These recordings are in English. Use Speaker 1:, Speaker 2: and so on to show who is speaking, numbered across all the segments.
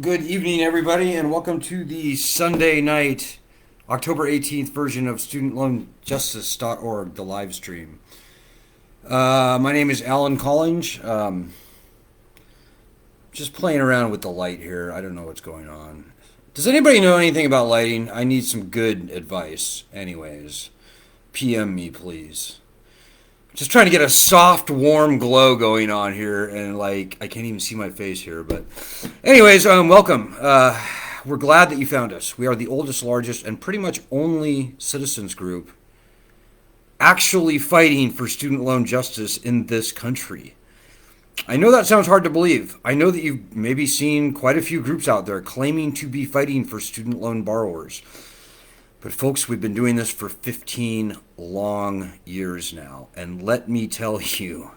Speaker 1: Good evening, everybody, and welcome to the Sunday night, October 18th version of StudentLoanJustice.org, the live stream. My name is Alan Collins. Just playing around with the light here. I don't know what's going on. Does anybody know anything about lighting? I need some good advice. Anyways, PM me, please. Just trying to get a soft, warm glow going on here, and I can't even see my face here. But, anyways, welcome. We're glad that you found us. We are the oldest, largest, and pretty much only citizens group actually fighting for student loan justice in this country. I know that sounds hard to believe. I know that you've maybe seen quite a few groups out there claiming to be fighting for student loan borrowers. But folks, we've been doing this for 15 long years now. And let me tell you,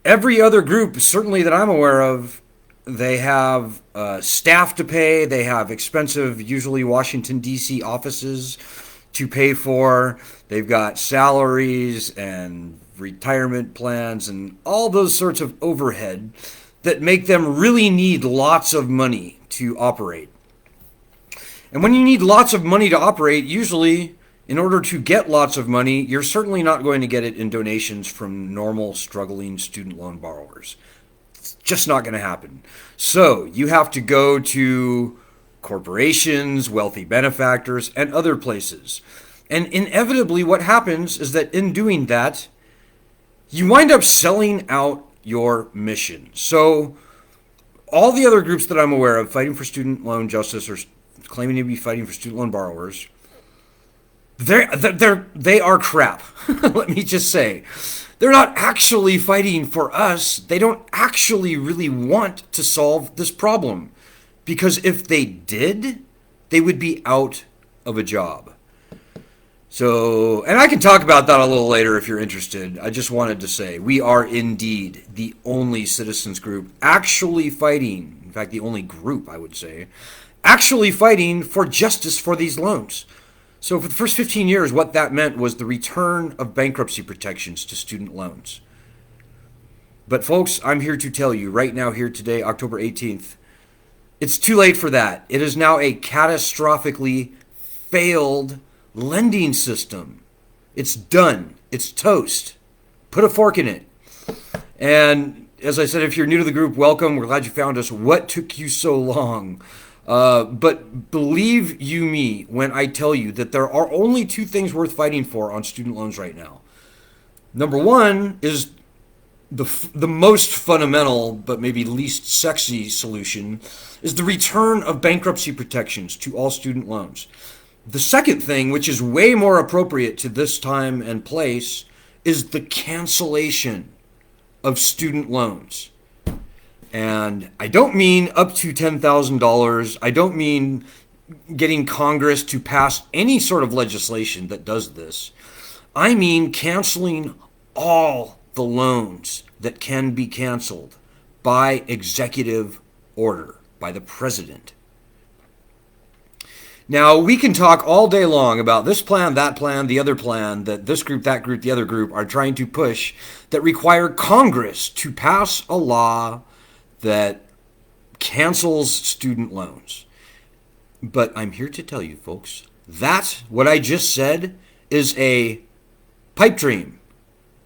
Speaker 1: every other group, certainly that I'm aware of, they have staff to pay. They have expensive, usually Washington, D.C. offices to pay for. They've got salaries and retirement plans and all those sorts of overhead that make them really need lots of money to operate. And when you need lots of money to operate, usually, in order to get lots of money, you're certainly not going to get it in donations from normal, struggling student loan borrowers. It's just not going to happen. So you have to go to corporations, wealthy benefactors, and other places. And inevitably, what happens is that in doing that, you wind up selling out your mission. So all the other groups that I'm aware of fighting for student loan justice or claiming to be fighting for student loan borrowers, they are crap. Let me just say. They're not actually fighting for us. They don't actually really want to solve this problem. Because if they did, they would be out of a job. So, and I can talk about that a little later if you're interested. I just wanted to say we are indeed the only citizens group actually fighting, in fact, the only group, I would say, actually fighting for justice for these loans. So for the first 15 years, what that meant was the return of bankruptcy protections to student loans. But folks, I'm here to tell you right now, here today, October 18th, it's too late for that. It is now a catastrophically failed lending system. It's done. It's toast. Put a fork in it. And as I said, if you're new to the group, welcome. We're glad you found us. What took you so long? But believe you me when I tell you that there are only two things worth fighting for on student loans right now. Number one is the most fundamental but maybe least sexy solution is the return of bankruptcy protections to all student loans. The second thing, which is way more appropriate to this time and place, is the cancellation of student loans. And I don't mean up to $10,000. I don't mean getting Congress to pass any sort of legislation that does this. I mean canceling all the loans that can be canceled by executive order, by the president. Now, we can talk all day long about this plan, that plan, the other plan, that this group, that group, the other group are trying to push that require Congress to pass a law that cancels student loans. But I'm here to tell you, folks, that what I just said is a pipe dream.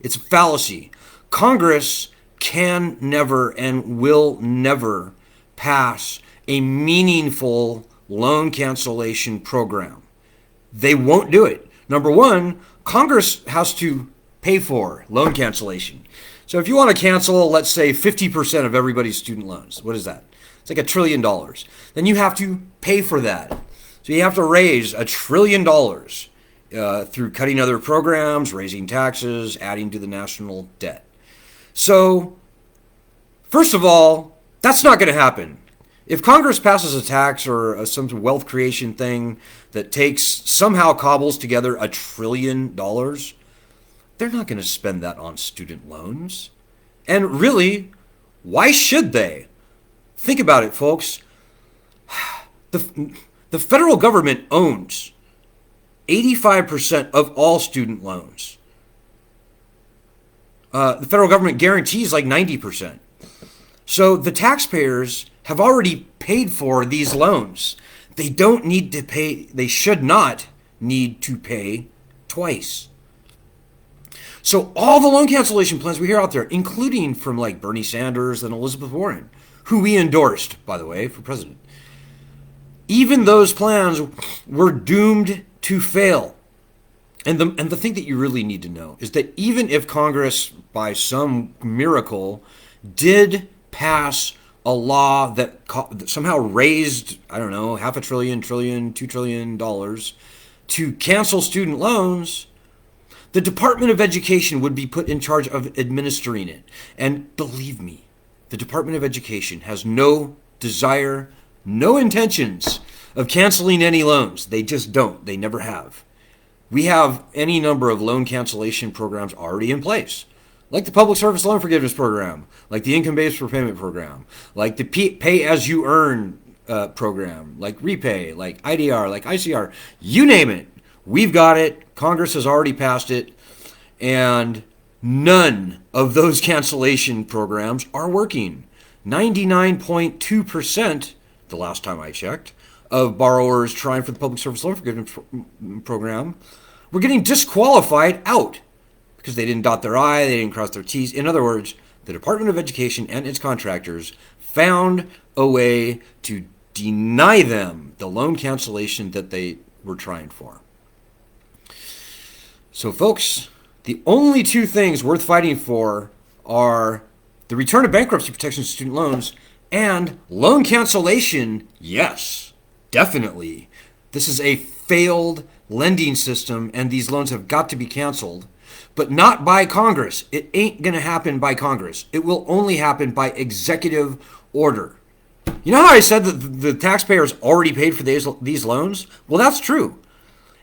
Speaker 1: It's a fallacy. Congress can never and will never pass a meaningful loan cancellation program. They won't do it. Number one, Congress has to pay for loan cancellation. So if you want to cancel, let's say 50% of everybody's student loans, what is that? It's like $1 trillion. Then you have to pay for that. So you have to raise $1 trillion through cutting other programs, raising taxes, adding to the national debt. So, first of all, that's not going to happen. If Congress passes a tax or some wealth creation thing that somehow cobbles together $1 trillion, they're not going to spend that on student loans. And really, why should they? Think about it, folks. The federal government owns 85% of all student loans. The federal government guarantees like 90%. So the taxpayers have already paid for these loans. They don't need to pay, they should not need to pay twice. So all the loan cancellation plans we hear out there, including from like Bernie Sanders and Elizabeth Warren, who we endorsed, by the way, for president, even those plans were doomed to fail. And the thing that you really need to know is that even if Congress, by some miracle, did pass a law that somehow raised, I don't know, $500 billion, trillion, $2 trillion to cancel student loans, the Department of Education would be put in charge of administering it. And believe me, the Department of Education has no desire, no intentions of canceling any loans. They just don't. They never have. We have any number of loan cancellation programs already in place, like the Public Service Loan Forgiveness Program, like the Income-Based Repayment Program, like the Pay-As-You-Earn program, like Repay, like IDR, like ICR, you name it. We've got it. Congress has already passed it. And none of those cancellation programs are working. 99.2%, the last time I checked, of borrowers trying for the Public Service Loan Forgiveness Program were getting disqualified out because they didn't dot their I, they didn't cross their T's. In other words, the Department of Education and its contractors found a way to deny them the loan cancellation that they were trying for. So, folks, the only two things worth fighting for are the return of bankruptcy protection to student loans and loan cancellation. Yes, definitely. This is a failed lending system, and these loans have got to be canceled, but not by Congress. It ain't going to happen by Congress. It will only happen by executive order. You know how I said that the taxpayers already paid for these loans? Well, that's true.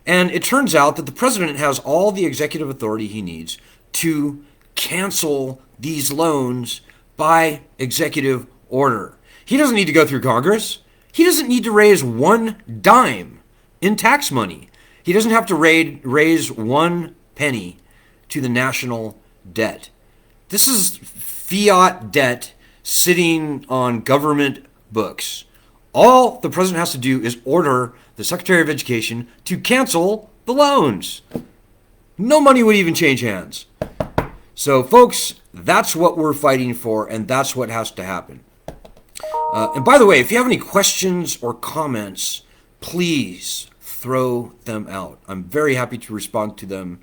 Speaker 1: And it turns out that the president has all the executive authority he needs to cancel these loans by executive order. He doesn't need to go through Congress. He doesn't need to raise one dime in tax money. He doesn't have to raise one penny to the national debt. This is fiat debt sitting on government books. All the president has to do is order the Secretary of Education to cancel the loans. No money would even change hands. So, folks, that's what we're fighting for, and that's what has to happen. And by the way, if you have any questions or comments, please throw them out. I'm very happy to respond to them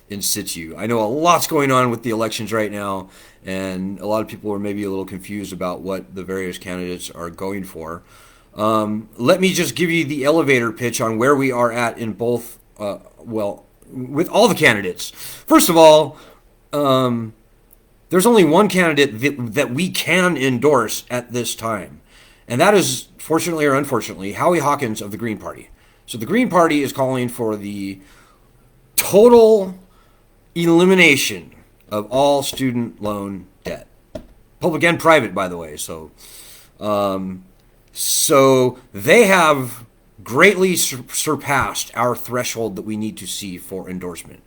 Speaker 1: in situ. I know a lot's going on with the elections right now, and a lot of people are maybe a little confused about what the various candidates are going for. Let me just give you the elevator pitch on where we are at in both, with all the candidates. First of all, there's only one candidate that we can endorse at this time, and that is, fortunately or unfortunately, Howie Hawkins of the Green Party. So the Green Party is calling for the total elimination of all student loan debt, public and private, by the way. So they have greatly surpassed our threshold that we need to see for endorsement.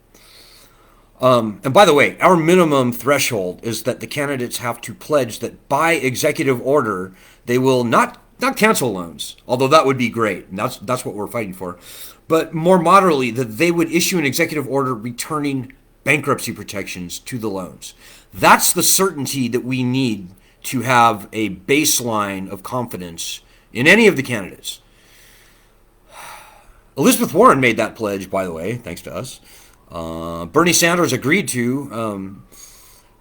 Speaker 1: And by the way, our minimum threshold is that the candidates have to pledge that by executive order they will not cancel loans, although that would be great, and that's what we're fighting for. But more moderately, that they would issue an executive order returning bankruptcy protections to the loans. That's the certainty that we need to have a baseline of confidence in any of the candidates. Elizabeth Warren made that pledge, by the way, thanks to us. Bernie Sanders agreed to.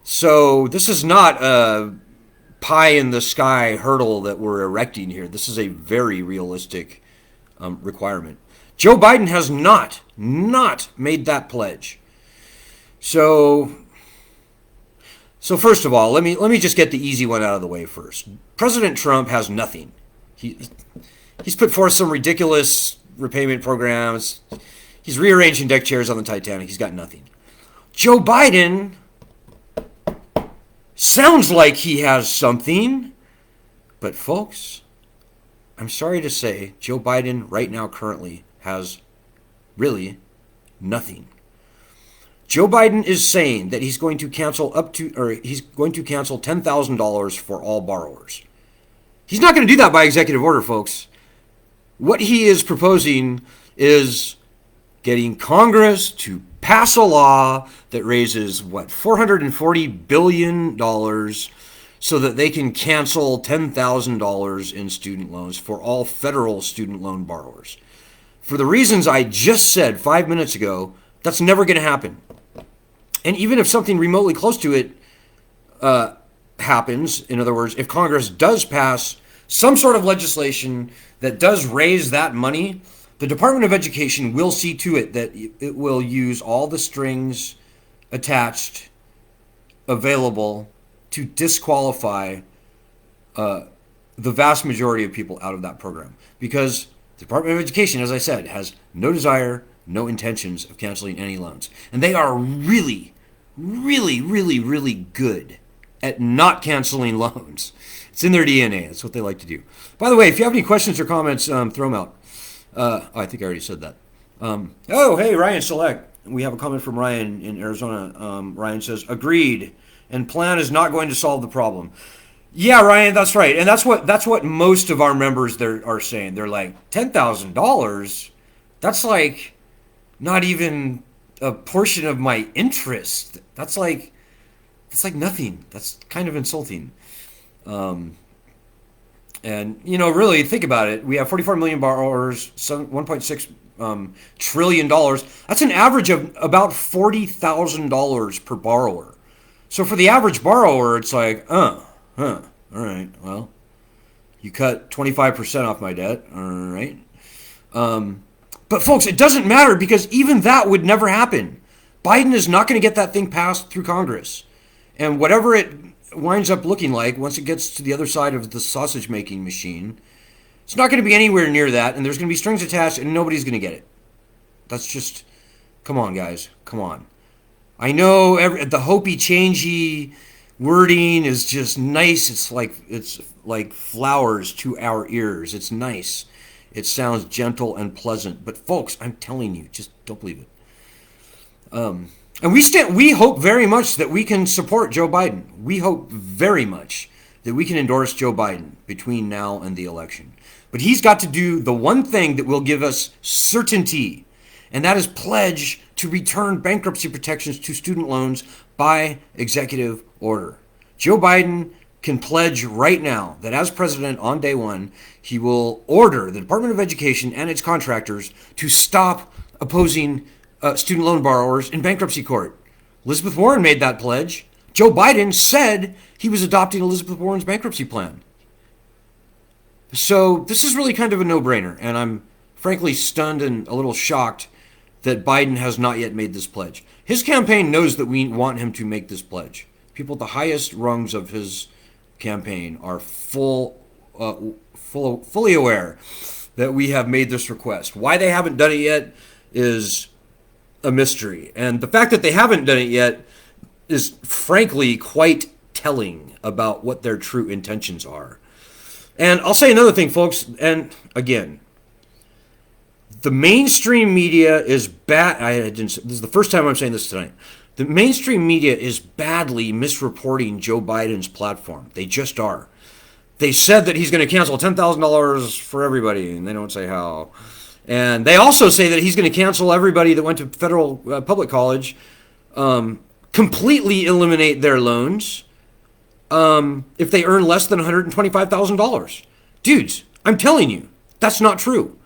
Speaker 1: So this is not a pie-in-the-sky hurdle that we're erecting here. This is a very realistic requirement. Joe Biden has not made that pledge. So first of all, let me just get the easy one out of the way first. President Trump has nothing. He's put forth some ridiculous repayment programs. He's rearranging deck chairs on the Titanic. He's got nothing. Joe Biden sounds like he has something. But folks, I'm sorry to say, Joe Biden right now currently has really nothing. Joe Biden is saying that he's going to cancel he's going to cancel $10,000 for all borrowers. He's not going to do that by executive order, folks. What he is proposing is getting Congress to pass a law that raises, $440 billion so that they can cancel $10,000 in student loans for all federal student loan borrowers. For the reasons I just said 5 minutes ago, that's never going to happen. And even if something remotely close to it happens, in other words, if Congress does pass some sort of legislation that does raise that money, the Department of Education will see to it that it will use all the strings attached available to disqualify the vast majority of people out of that program. Because the Department of Education, as I said, has no desire, no intentions of canceling any loans. And they are really, really, really, really good at not canceling loans. It's in their DNA. That's what they like to do. By the way, if you have any questions or comments, throw them out. I think I already said that. Hey, Ryan Select. We have a comment from Ryan in Arizona. Ryan says, agreed, and plan is not going to solve the problem. Yeah, Ryan, that's right. And that's what most of our members are saying. They're like, $10,000? That's like not even a portion of my interest. That's like nothing. That's kind of insulting. And, really think about it. We have 44 million borrowers, $1.6 trillion. That's an average of about $40,000 per borrower. So for the average borrower, it's like, all right, well, you cut 25% off my debt, all right. But folks, it doesn't matter because even that would never happen. Biden is not going to get that thing passed through Congress. And whatever it winds up looking like once it gets to the other side of the sausage making machine, it's not going to be anywhere near that, and there's going to be strings attached and nobody's going to get it. That's just, come on, guys, come on. I know the hopey changey wording is just nice. It's like flowers to our ears. It's nice. It sounds gentle and pleasant, but folks, I'm telling you, just don't believe it. And we hope very much that we can support Joe Biden. We hope very much that we can endorse Joe Biden between now and the election. But he's got to do the one thing that will give us certainty, and that is pledge to return bankruptcy protections to student loans by executive order. Joe Biden can pledge right now that as president on day one, he will order the Department of Education and its contractors to stop opposing student loan borrowers in bankruptcy court. Elizabeth Warren made that pledge. Joe Biden said he was adopting Elizabeth Warren's bankruptcy plan. So this is really kind of a no-brainer, and I'm frankly stunned and a little shocked that Biden has not yet made this pledge. His campaign knows that we want him to make this pledge. People at the highest rungs of his campaign are fully aware that we have made this request. Why they haven't done it yet is a mystery. And the fact that they haven't done it yet is frankly quite telling about what their true intentions are. And I'll say another thing, folks, and again, the mainstream media is bad. This is the first time I'm saying this tonight. The mainstream media is badly misreporting Joe Biden's platform. They just are. They said that he's going to cancel $10,000 for everybody, and they don't say how. And they also say that he's going to cancel everybody that went to federal public college, completely eliminate their loans if they earn less than $125,000. Dudes, I'm telling you, that's not true.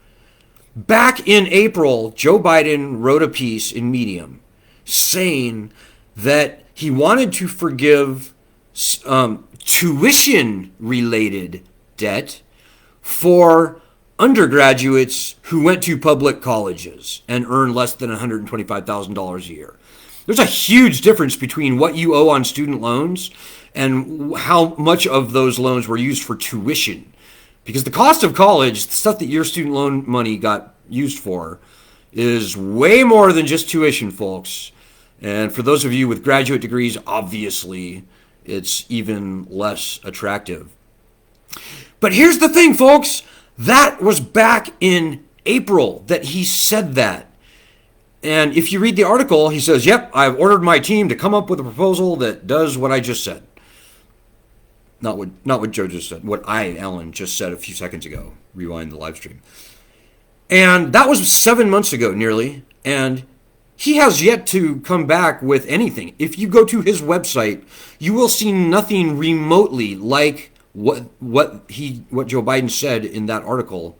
Speaker 1: Back in April, Joe Biden wrote a piece in Medium saying that he wanted to forgive tuition-related debt for undergraduates who went to public colleges and earn less than $125,000 a year. There's a huge difference between what you owe on student loans and how much of those loans were used for tuition. Because the cost of college, the stuff that your student loan money got used for, is way more than just tuition, folks. And for those of you with graduate degrees, obviously, it's even less attractive. But here's the thing, folks. That was back in April that he said that. And if you read the article, he says, yep, I've ordered my team to come up with a proposal that does what I just said. Not what Joe just said. What Alan, just said a few seconds ago. Rewind the live stream. And that was 7 months ago, nearly. And he has yet to come back with anything. If you go to his website, you will see nothing remotely like what Joe Biden said in that article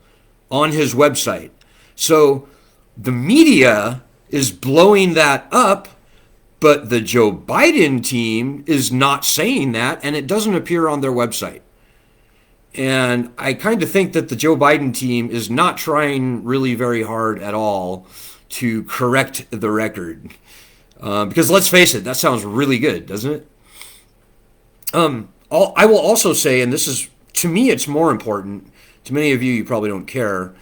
Speaker 1: on his website. So the media is blowing that up, but the Joe Biden team is not saying that, and it doesn't appear on their website. And I kind of think that the Joe Biden team is not trying really very hard at all to correct the record. Because let's face it, that sounds really good, doesn't it? I will also say, and this is, to me, it's more important. To many of you, you probably don't care.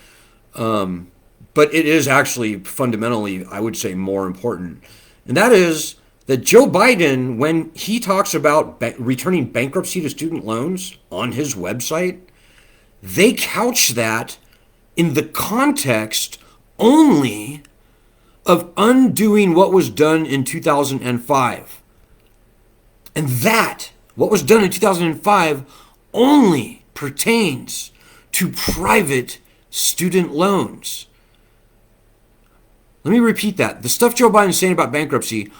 Speaker 1: But it is actually fundamentally, I would say, more important. And that is that Joe Biden, when he talks about returning bankruptcy to student loans on his website, they couch that in the context only of undoing what was done in 2005. And that, what was done in 2005, only pertains to private student loans. Let me repeat that. The stuff Joe Biden is saying about bankruptcy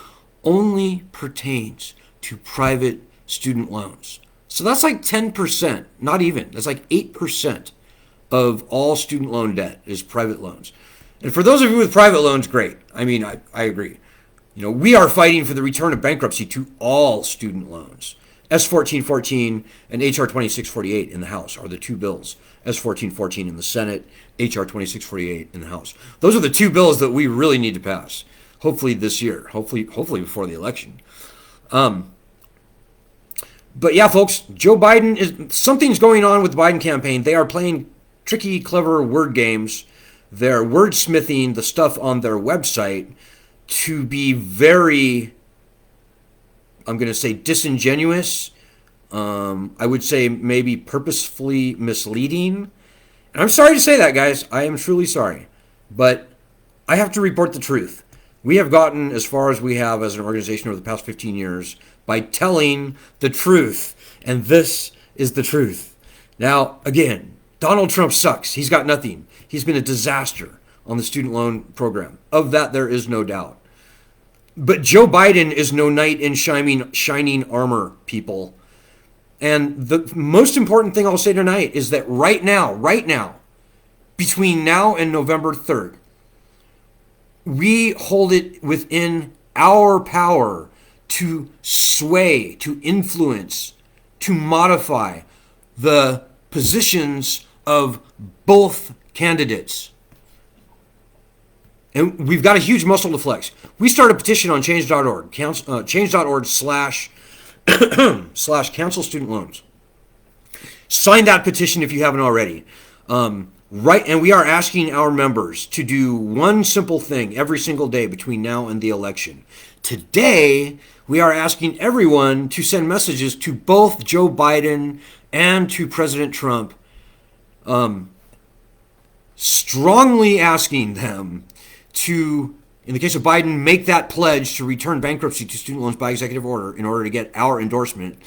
Speaker 1: only pertains to private student loans. So that's like 10%, not even. That's like 8% of all student loan debt is private loans. And for those of you with private loans, great. I mean, I agree. You know, we are fighting for the return of bankruptcy to all student loans. S1414 and HR 2648 in the House are the two bills. S1414 in the Senate, HR 2648 in the House. Those are the two bills that we really need to pass. Hopefully this year. Hopefully before the election. But yeah, folks, Joe Biden something's going on with the Biden campaign. They are playing tricky, clever word games. They're wordsmithing the stuff on their website to be very, I'm going to say, disingenuous. I would say maybe purposefully misleading. And I'm sorry to say that, guys. I am truly sorry. But I have to report the truth. We have gotten as far as we have as an organization over the past 15 years by telling the truth. And this is the truth. Now, again, Donald Trump sucks. He's got nothing. He's been a disaster on the student loan program. Of that, there is no doubt. But Joe Biden is no knight in shining armor, people. And the most important thing I'll say tonight is that right now, between now and November 3rd, we hold it within our power to sway, to influence, to modify the positions of both candidates. And we've got a huge muscle to flex. We start a petition on change.org, change.org / cancel student loans. Sign that petition if you haven't already. And we are asking our members to do one simple thing every single day between now and the election. Today, we are asking everyone to send messages to both Joe Biden and to President Trump, strongly asking them to, in the case of Biden, make that pledge to return bankruptcy to student loans by executive order in order to get our endorsement.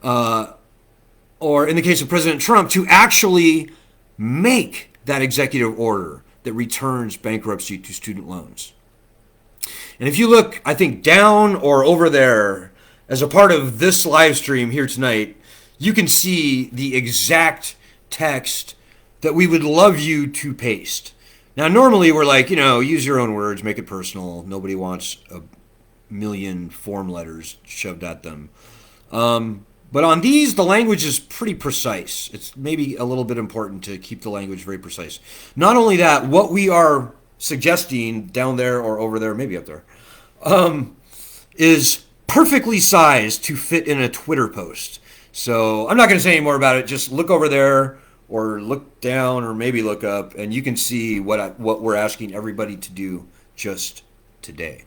Speaker 1: Or in the case of President Trump, to actually make that executive order that returns bankruptcy to student loans. And if you look, I think, down or over there as a part of this live stream here tonight, you can see the exact text that we would love you to paste. Now, normally we're like, use your own words, make it personal. Nobody wants a million form letters shoved at them. But on these, the language is pretty precise. It's maybe a little bit important to keep the language very precise. Not only that, what we are suggesting down there or over there, maybe up there, is perfectly sized to fit in a Twitter post. So I'm not going to say any more about it. Just look over there or look down or maybe look up, and you can see what we're asking everybody to do just today.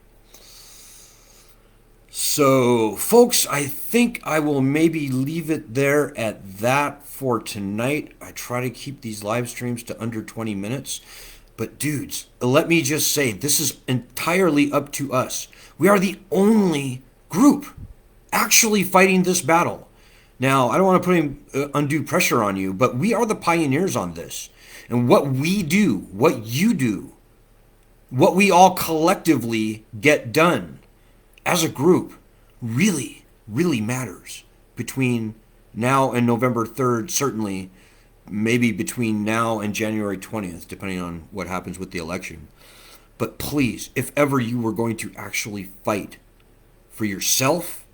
Speaker 1: So, folks, I think I will maybe leave it there at that for tonight. I try to keep these live streams to under 20 minutes. But, dudes, let me just say, this is entirely up to us. We are the only group actually fighting this battle. Now, I don't want to put any undue pressure on you, but we are the pioneers on this. And what we do, what you do, what we all collectively get done as a group really, really matters between now and November 3rd, certainly, maybe between now and January 20th, depending on what happens with the election. But please, if ever you were going to actually fight for yourself,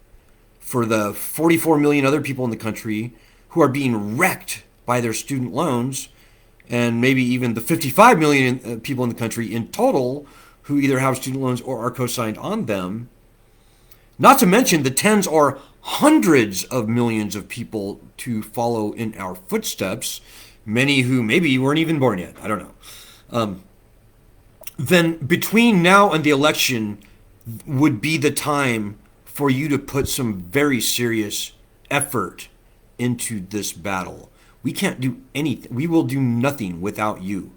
Speaker 1: for the 44 million other people in the country who are being wrecked by their student loans, and maybe even the 55 million people in the country in total who either have student loans or are co-signed on them, not to mention the tens or hundreds of millions of people to follow in our footsteps, many who maybe weren't even born yet, I don't know. Then between now and the election would be the time for you to put some very serious effort into this battle. We can't do anything. We will do nothing without you.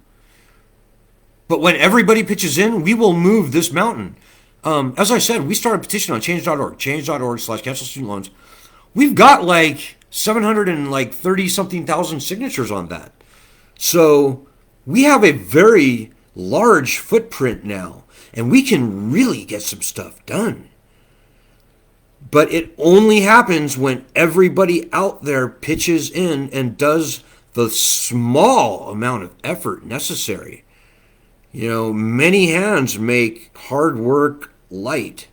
Speaker 1: But when everybody pitches in, we will move this mountain. As I said, we started a petition on change.org, change.org/cancel student loans. We've got like 730 something thousand signatures on that. So we have a very large footprint now, and we can really get some stuff done. But it only happens when everybody out there pitches in and does the small amount of effort necessary. You know, many hands make hard work light.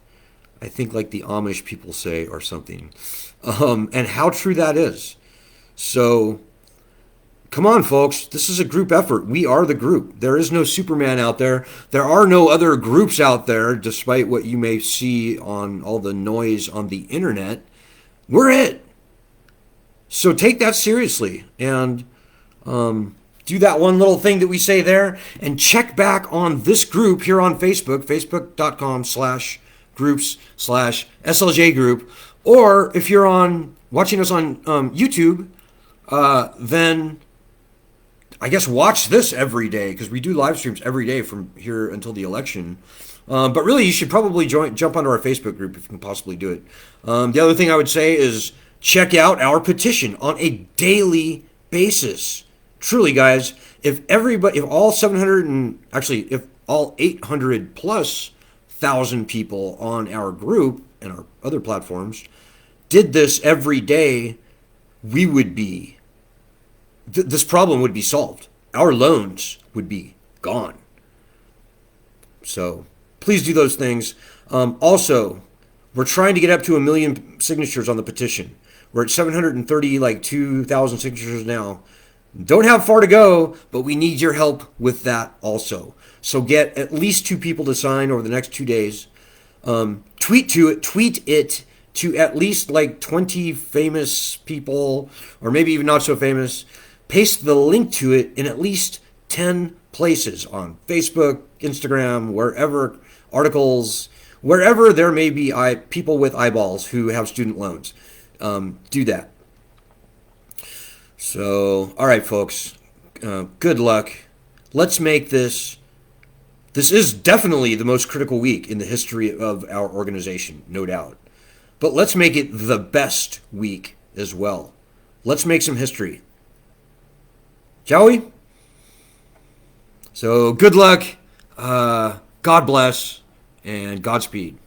Speaker 1: I think like the Amish people say or something. And how true that is. So, come on, folks. This is a group effort. We are the group. There is no Superman out there. There are no other groups out there, despite what you may see on all the noise on the internet. We're it. So take that seriously and do that one little thing that we say there, and check back on this group here on Facebook, facebook.com/groups/SLJ group. Or if you're watching us on YouTube, then I guess watch this every day, because we do live streams every day from here until the election. But really, you should probably jump onto our Facebook group if you can possibly do it. The other thing I would say is check out our petition on a daily basis. Truly, guys, if all 800 plus thousand people on our group and our other platforms did this every day, we would be, this problem would be solved. Our loans would be gone. So please do those things. Also, we're trying to get up to 1 million signatures on the petition. We're at 732,000 signatures now. Don't have far to go, but we need your help with that also. So get at least 2 people to sign over the next 2 days. Tweet it to at least like 20 famous people, or maybe even not so famous. Paste the link to it in at least 10 places on Facebook, Instagram, wherever, articles, wherever there may be people with eyeballs who have student loans. Do that. So, all right, folks, good luck. Let's make this is definitely the most critical week in the history of our organization, no doubt. But let's make it the best week as well. Let's make some history. Shall we? So, good luck, God bless, and Godspeed.